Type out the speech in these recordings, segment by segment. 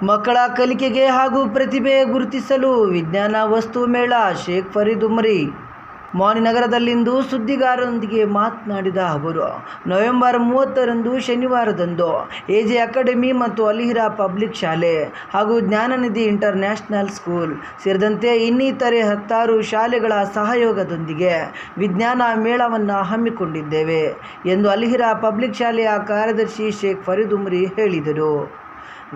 ಮಕ್ಕಳ ಕಲಿಕೆಗೆ ಹಾಗೂ ಪ್ರತಿಭೆ ಗುರುತಿಸಲು ವಿಜ್ಞಾನ ವಸ್ತು ಮೇಳ ಶೇಖ್ ಫರೀದ್ ಉಮರಿ ನಗರದಲ್ಲಿಂದು ಸುದ್ದಿಗಾರರೊಂದಿಗೆ ಮಾತನಾಡಿದ ಅವರು ನವೆಂಬರ್ 30ರಂದು ಶನಿವಾರದಂದು ಎಜೆ ಅಕಾಡೆಮಿ ಮತ್ತು ಅಲಿಹಿರಾ ಪಬ್ಲಿಕ್ ಶಾಲೆ ಹಾಗೂ ಜ್ಞಾನನಿಧಿ ಇಂಟರ್ನ್ಯಾಷನಲ್ ಸ್ಕೂಲ್ ಸೇರಿದಂತೆ ಇನ್ನಿತರೆ 10 ಶಾಲೆಗಳ ಸಹಯೋಗದೊಂದಿಗೆ ವಿಜ್ಞಾನ ಮೇಳವನ್ನು ಹಮ್ಮಿಕೊಂಡಿದ್ದೇವೆ ಎಂದು ಅಲಿಹಿರಾ ಪಬ್ಲಿಕ್ ಶಾಲೆಯ ಕಾರ್ಯದರ್ಶಿ ಶೇಖ್ ಫರೀದ್ ಉಮರಿ ಹೇಳಿದರು.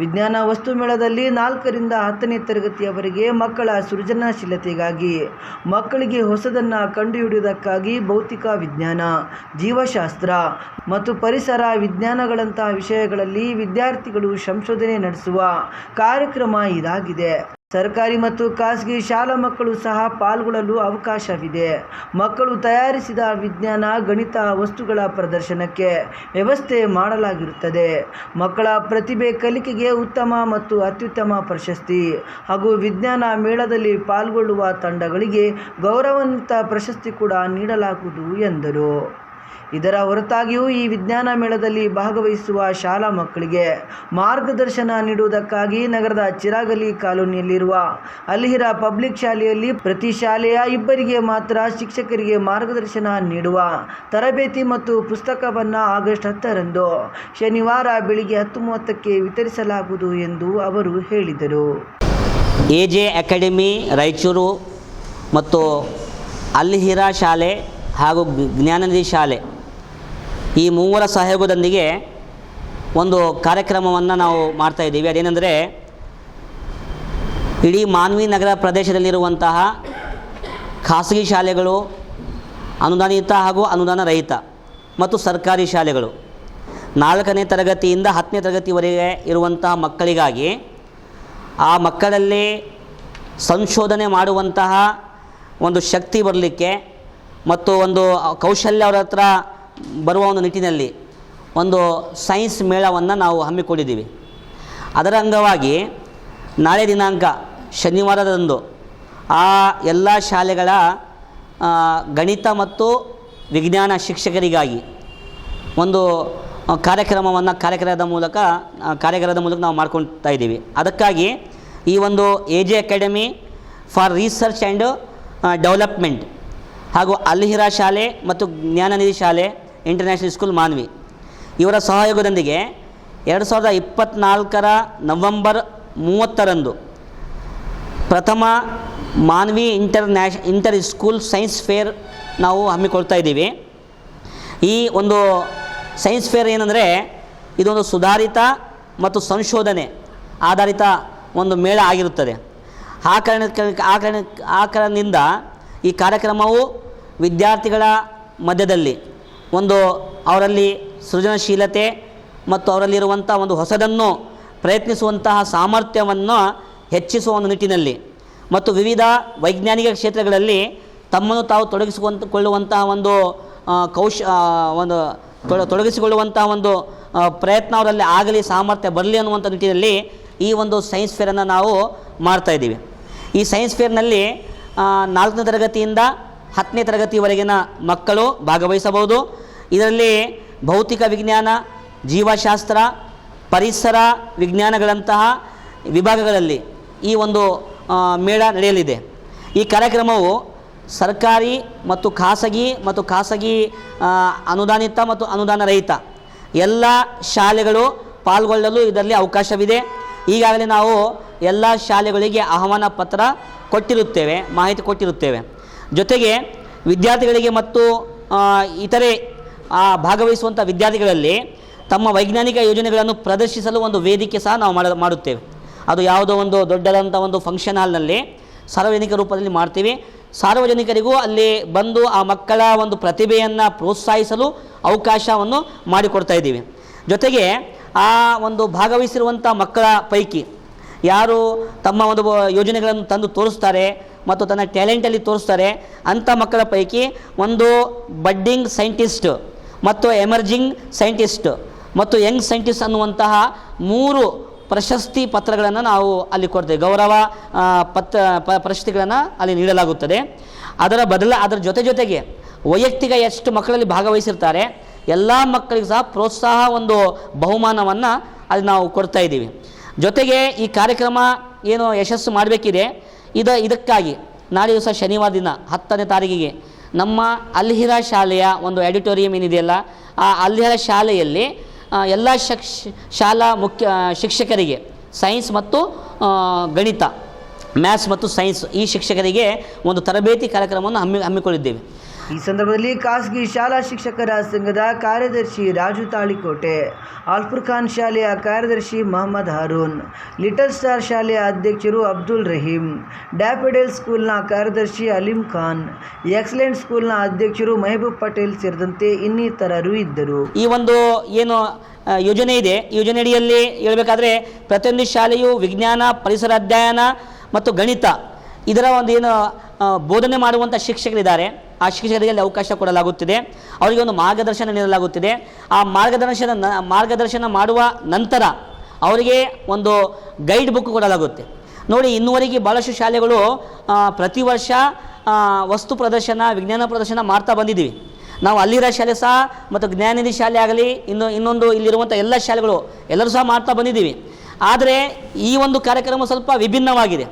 ವಿಜ್ಞಾನ ವಸ್ತು ಮೇಳದಲ್ಲಿ 4ರಿಂದ 10ನೇ ತರಗತಿಯವರೆಗೆ ಮಕ್ಕಳ ಸೃಜನಶೀಲತೆಗಾಗಿ, ಮಕ್ಕಳಿಗೆ ಹೊಸದನ್ನು ಕಂಡುಹಿಡಿಯುವುದಕ್ಕಾಗಿ ಭೌತಿಕ ವಿಜ್ಞಾನ, ಜೀವಶಾಸ್ತ್ರ ಮತ್ತು ಪರಿಸರ ವಿಜ್ಞಾನಗಳಂತಹ ವಿಷಯಗಳಲ್ಲಿ ವಿದ್ಯಾರ್ಥಿಗಳು ಸಂಶೋಧನೆ ನಡೆಸುವ ಕಾರ್ಯಕ್ರಮ ಇದಾಗಿದೆ. ಸರ್ಕಾರಿ ಮತ್ತು ಖಾಸಗಿ ಶಾಲಾ ಮಕ್ಕಳು ಸಹ ಪಾಲ್ಗೊಳ್ಳಲು ಅವಕಾಶವಿದೆ. ಮಕ್ಕಳು ತಯಾರಿಸಿದ ವಿಜ್ಞಾನ, ಗಣಿತ ವಸ್ತುಗಳ ಪ್ರದರ್ಶನಕ್ಕೆ ವ್ಯವಸ್ಥೆ ಮಾಡಲಾಗಿರುತ್ತದೆ. ಮಕ್ಕಳ ಪ್ರತಿಭೆ ಕಲಿಕೆಗೆ ಉತ್ತಮ ಮತ್ತು ಅತ್ಯುತ್ತಮ ಪ್ರಶಸ್ತಿ ಹಾಗೂ ವಿಜ್ಞಾನ ಮೇಳದಲ್ಲಿ ಪಾಲ್ಗೊಳ್ಳುವ ತಂಡಗಳಿಗೆ ಗೌರವಾನ್ವಿತ ಪ್ರಶಸ್ತಿ ಕೂಡ ನೀಡಲಾಗುವುದು ಎಂದರು. ಇದರ ಹೊರತಾಗಿಯೂ ಈ ವಿಜ್ಞಾನ ಮೇಳದಲ್ಲಿ ಭಾಗವಹಿಸುವ ಶಾಲಾ ಮಕ್ಕಳಿಗೆ ಮಾರ್ಗದರ್ಶನ ನೀಡುವುದಕ್ಕಾಗಿ ನಗರದ ಚಿರಾಗಲಿ ಕಾಲೋನಿಯಲ್ಲಿರುವ ಅಲಿಹಿರಾ ಪಬ್ಲಿಕ್ ಶಾಲೆಯಲ್ಲಿ ಪ್ರತಿ ಶಾಲೆಯ 2 ಮಾತ್ರ ಶಿಕ್ಷಕರಿಗೆ ಮಾರ್ಗದರ್ಶನ ನೀಡುವ ತರಬೇತಿ ಮತ್ತು ಪುಸ್ತಕವನ್ನು ಆಗಸ್ಟ್ 10ರಂದು ಶನಿವಾರ ಬೆಳಿಗ್ಗೆ 10:30ಕ್ಕೆ ವಿತರಿಸಲಾಗುವುದು ಎಂದು ಅವರು ಹೇಳಿದರು. ಎಜೆ ಅಕಾಡೆಮಿ ರಾಯಚೂರು ಮತ್ತು ಅಲಿಹಿರಾ ಶಾಲೆ ಹಾಗೂ ಜ್ಞಾನನಿಧಿ ಶಾಲೆ ಈ 3 ಸಹಯೋಗದೊಂದಿಗೆ ಒಂದು ಕಾರ್ಯಕ್ರಮವನ್ನು ನಾವು ಮಾಡ್ತಾಯಿದ್ದೀವಿ. ಅದೇನೆಂದರೆ ಇಡೀ ಮಾನ್ವಿ ನಗರ ಪ್ರದೇಶದಲ್ಲಿರುವಂತಹ ಖಾಸಗಿ ಶಾಲೆಗಳು, ಅನುದಾನಿತ ಹಾಗೂ ಅನುದಾನ ರಹಿತ ಮತ್ತು ಸರ್ಕಾರಿ ಶಾಲೆಗಳು 4ನೇ ತರಗತಿಯಿಂದ 10ನೇ ತರಗತಿವರೆಗೆ ಇರುವಂತಹ ಮಕ್ಕಳಿಗಾಗಿ ಆ ಮಕ್ಕಳಲ್ಲಿ ಸಂಶೋಧನೆ ಮಾಡುವಂತಹ ಒಂದು ಶಕ್ತಿ ಬರಲಿಕ್ಕೆ ಮತ್ತು ಒಂದು ಕೌಶಲ್ಯ ಅವರ ಹತ್ರ ಬರುವ ಒಂದು ನಿಟ್ಟಿನಲ್ಲಿ ಒಂದು ಸೈನ್ಸ್ ಮೇಳವನ್ನು ನಾವು ಹಮ್ಮಿಕೊಂಡಿದ್ದೀವಿ. ಅದರ ಅಂಗವಾಗಿ ನಾಳೆ ದಿನಾಂಕ ಶನಿವಾರದಂದು ಆ ಎಲ್ಲ ಶಾಲೆಗಳ ಗಣಿತ ಮತ್ತು ವಿಜ್ಞಾನ ಶಿಕ್ಷಕರಿಗಾಗಿ ಒಂದು ಕಾರ್ಯಕ್ರಮದ ಮೂಲಕ ನಾವು ಮಾಡ್ಕೊಳ್ತಾ ಇದ್ದೀವಿ. ಅದಕ್ಕಾಗಿ ಈ ಒಂದು AJ Academy for Research and Development ಹಾಗೂ ಅಲಿಹಿರಾ ಶಾಲೆ ಮತ್ತು ಜ್ಞಾನನಿಧಿ ಶಾಲೆ ಇಂಟರ್ನ್ಯಾಷನಲ್ ಸ್ಕೂಲ್ ಮಾನ್ವಿ ಇವರ ಸಹಯೋಗದೊಂದಿಗೆ 2024 ನವೆಂಬರ್ 30ರಂದು ಪ್ರಥಮ Manvi inter school science fair ನಾವು ಹಮ್ಮಿಕೊಳ್ತಾ ಇದ್ದೀವಿ. ಈ ಒಂದು ಸೈನ್ಸ್ ಫೇರ್ ಏನಂದರೆ ಇದೊಂದು ಸುಧಾರಿತ ಮತ್ತು ಸಂಶೋಧನೆ ಆಧಾರಿತ ಒಂದು ಮೇಳ ಆಗಿರುತ್ತದೆ. ಆ ಕಾರಣದಿಂದ ಈ ಕಾರ್ಯಕ್ರಮವು ವಿದ್ಯಾರ್ಥಿಗಳ ಮಧ್ಯದಲ್ಲಿ ಒಂದು ಅವರಲ್ಲಿ ಸೃಜನಶೀಲತೆ ಮತ್ತು ಅವರಲ್ಲಿರುವಂಥ ಒಂದು ಹೊಸದನ್ನು ಪ್ರಯತ್ನಿಸುವಂತಹ ಸಾಮರ್ಥ್ಯವನ್ನು ಹೆಚ್ಚಿಸುವ ಒಂದು ನಿಟ್ಟಿನಲ್ಲಿ ಮತ್ತು ವಿವಿಧ ವೈಜ್ಞಾನಿಕ ಕ್ಷೇತ್ರಗಳಲ್ಲಿ ತಮ್ಮನ್ನು ತಾವು ತೊಡಗಿಸಿಕೊಳ್ಳುವಂತಹ ತೊಡಗಿಸಿಕೊಳ್ಳುವಂತಹ ಒಂದು ಪ್ರಯತ್ನ ಅವರಲ್ಲಿ ಆಗಲಿ, ಸಾಮರ್ಥ್ಯ ಬರಲಿ ಅನ್ನುವಂಥ ನಿಟ್ಟಿನಲ್ಲಿ ಈ ಒಂದು ಸೈನ್ಸ್ ಫೇರನ್ನು ನಾವು ಮಾಡ್ತಾಯಿದ್ದೀವಿ. ಈ ಸೈನ್ಸ್ ಫೇರ್ನಲ್ಲಿ 4ನೇ ತರಗತಿಯಿಂದ 10ನೇ ತರಗತಿವರೆಗಿನ ಮಕ್ಕಳು ಭಾಗವಹಿಸಬಹುದು. ಇದರಲ್ಲಿ ಭೌತಿಕ ವಿಜ್ಞಾನ, ಜೀವಶಾಸ್ತ್ರ, ಪರಿಸರ ವಿಜ್ಞಾನಗಳಂತಹ ವಿಭಾಗಗಳಲ್ಲಿ ಈ ಒಂದು ಮೇಳ ನಡೆಯಲಿದೆ. ಈ ಕಾರ್ಯಕ್ರಮವು ಸರ್ಕಾರಿ ಮತ್ತು ಖಾಸಗಿ ಅನುದಾನಿತ ಮತ್ತು ಅನುದಾನ ರಹಿತ ಎಲ್ಲ ಶಾಲೆಗಳು ಪಾಲ್ಗೊಳ್ಳಲು ಇದರಲ್ಲಿ ಅವಕಾಶವಿದೆ. ಈಗಾಗಲೇ ನಾವು ಎಲ್ಲ ಶಾಲೆಗಳಿಗೆ ಆಹ್ವಾನ ಪತ್ರ ಕೊಟ್ಟಿರುತ್ತೇವೆ, ಮಾಹಿತಿ ಕೊಟ್ಟಿರುತ್ತೇವೆ. ಜೊತೆಗೆ ವಿದ್ಯಾರ್ಥಿಗಳಿಗೆ ಮತ್ತು ಇತರೆ ಭಾಗವಹಿಸುವಂಥ ವಿದ್ಯಾರ್ಥಿಗಳಲ್ಲಿ ತಮ್ಮ ವೈಜ್ಞಾನಿಕ ಯೋಜನೆಗಳನ್ನು ಪ್ರದರ್ಶಿಸಲು ಒಂದು ವೇದಿಕೆ ಸಹ ನಾವು ಮಾಡುತ್ತೇವೆ. ಅದು ಯಾವುದೋ ಒಂದು ದೊಡ್ಡದಾದಂಥ ಒಂದು ಫಂಕ್ಷನ್ ಹಾಲ್ನಲ್ಲಿ ಸಾರ್ವಜನಿಕ ರೂಪದಲ್ಲಿ ಮಾಡ್ತೀವಿ. ಸಾರ್ವಜನಿಕರಿಗೂ ಅಲ್ಲಿ ಬಂದು ಆ ಮಕ್ಕಳ ಒಂದು ಪ್ರತಿಭೆಯನ್ನು ಪ್ರೋತ್ಸಾಹಿಸಲು ಅವಕಾಶವನ್ನು ಮಾಡಿಕೊಡ್ತಾ ಇದ್ದೀವಿ. ಜೊತೆಗೆ ಆ ಒಂದು ಭಾಗವಹಿಸಿರುವಂಥ ಮಕ್ಕಳ ಪೈಕಿ ಯಾರು ತಮ್ಮ ಒಂದು ಯೋಜನೆಗಳನ್ನು ತಂದು ತೋರಿಸ್ತಾರೆ ಮತ್ತು ತನ್ನ ಟ್ಯಾಲೆಂಟಲ್ಲಿ ತೋರಿಸ್ತಾರೆ ಅಂಥ ಮಕ್ಕಳ ಪೈಕಿ ಒಂದು ಬಡ್ಡಿಂಗ್ ಸೈಂಟಿಸ್ಟ್ ಮತ್ತು ಎಮರ್ಜಿಂಗ್ ಸೈಂಟಿಸ್ಟ್ ಮತ್ತು ಯಂಗ್ ಸೈಂಟಿಸ್ಟ್ ಅನ್ನುವಂತಹ 3 ಪ್ರಶಸ್ತಿ ಪತ್ರಗಳನ್ನು ನಾವು ಅಲ್ಲಿ ಕೊಡ್ತೇವೆ. ಗೌರವ ಪ್ರಶಸ್ತಿಗಳನ್ನು ಅಲ್ಲಿ ನೀಡಲಾಗುತ್ತದೆ. ಅದರ ಜೊತೆಗೆ ವೈಯಕ್ತಿಕ ಎಷ್ಟು ಮಕ್ಕಳಲ್ಲಿ ಭಾಗವಹಿಸಿರ್ತಾರೆ ಎಲ್ಲ ಮಕ್ಕಳಿಗೆ ಸಹ ಪ್ರೋತ್ಸಾಹ ಒಂದು ಬಹುಮಾನವನ್ನು ಅಲ್ಲಿ ನಾವು ಕೊಡ್ತಾ ಇದ್ದೀವಿ. ಜೊತೆಗೆ ಈ ಕಾರ್ಯಕ್ರಮ ಏನು ಯಶಸ್ಸು ಮಾಡಬೇಕಿದೆ ಇದಕ್ಕಾಗಿ ನಾಳೆ ದಿವಸ ಶನಿವಾರ ದಿನ 10ನೇ ತಾರೀಕಿಗೆ ನಮ್ಮ ಅಲ್ಹಿರಾ ಶಾಲೆಯ ಒಂದು ಆಡಿಟೋರಿಯಂ ಏನಿದೆಯಲ್ಲ, ಆ ಅಲ್ಹಿರಾ ಶಾಲೆಯಲ್ಲಿ ಎಲ್ಲ ಶಾಲಾ ಮುಖ್ಯ ಶಿಕ್ಷಕರಿಗೆ ಸೈನ್ಸ್ ಮತ್ತು ಗಣಿತ, ಮ್ಯಾಥ್ಸ್ ಮತ್ತು ಸೈನ್ಸ್ ಈ ಶಿಕ್ಷಕರಿಗೆ ಒಂದು ತರಬೇತಿ ಕಾರ್ಯಕ್ರಮವನ್ನು ಹಮ್ಮಿಕೊಂಡಿದ್ದೇವೆ. ಈ ಸಂದರ್ಭದಲ್ಲಿ ಖಾಸಗಿ ಶಾಲಾ ಶಿಕ್ಷಕರ ಸಂಘದ ಕಾರ್ಯದರ್ಶಿ ರಾಜು ತಾಳಿಕೋಟೆ, ಆಲ್ಫುರ್ ಖಾನ್ ಶಾಲೆಯ ಕಾರ್ಯದರ್ಶಿ ಮೊಹಮ್ಮದ್ ಹಾರೂನ್, ಲಿಟಲ್ ಸ್ಟಾರ್ ಶಾಲೆಯ ಅಧ್ಯಕ್ಷರು ಅಬ್ದುಲ್ ರಹೀಂ, ಡ್ಯಾಫೆಡೆಲ್ ಸ್ಕೂಲ್ನ ಕಾರ್ಯದರ್ಶಿ ಅಲೀಂ ಖಾನ್, ಎಕ್ಸಲೆಂಟ್ ಸ್ಕೂಲ್ನ ಅಧ್ಯಕ್ಷರು ಮೆಹಬೂಬ್ ಪಟೇಲ್ ಸೇರಿದಂತೆ ಇನ್ನಿತರರು ಇದ್ದರು. ಈ ಒಂದು ಏನು ಯೋಜನೆ ಇದೆ, ಈ ಯೋಜನೆಯಡಿಯಲ್ಲಿ ಹೇಳಬೇಕಾದ್ರೆ ಪ್ರತಿಯೊಂದು ಶಾಲೆಯು ವಿಜ್ಞಾನ, ಪರಿಸರ ಅಧ್ಯಯನ ಮತ್ತು ಗಣಿತ ಇದರ ಒಂದು ಏನು ಬೋಧನೆ ಮಾಡುವಂಥ ಶಿಕ್ಷಕರಿದ್ದಾರೆ, ಆ ಶಿಕ್ಷಕರಿಗೆ ಅವಕಾಶ ಕೊಡಲಾಗುತ್ತಿದೆ. ಅವರಿಗೆ ಒಂದು ಮಾರ್ಗದರ್ಶನ ನೀಡಲಾಗುತ್ತಿದೆ. ಆ ಮಾರ್ಗದರ್ಶನ ಮಾಡುವ ನಂತರ ಅವರಿಗೆ ಒಂದು ಗೈಡ್ ಬುಕ್ ಕೊಡಲಾಗುತ್ತೆ. ನೋಡಿ, ಇನ್ನುವರೆಗೆ ಭಾಳಷ್ಟು ಶಾಲೆಗಳು ಪ್ರತಿ ವರ್ಷ ವಸ್ತು ಪ್ರದರ್ಶನ, ವಿಜ್ಞಾನ ಪ್ರದರ್ಶನ ಮಾಡ್ತಾ ಬಂದಿದ್ದೀವಿ. ನಾವು ಅಲ್ಲಿರೋ ಶಾಲೆ ಸಹ ಮತ್ತು ಜ್ಞಾನನಿಧಿ ಶಾಲೆ ಆಗಲಿ, ಇನ್ನೊಂದು ಇಲ್ಲಿರುವಂಥ ಎಲ್ಲ ಶಾಲೆಗಳು ಎಲ್ಲರೂ ಸಹ ಮಾಡ್ತಾ ಬಂದಿದ್ದೀವಿ. ಆದರೆ ಈ ಒಂದು ಕಾರ್ಯಕ್ರಮ ಸ್ವಲ್ಪ ವಿಭಿನ್ನವಾಗಿದೆ.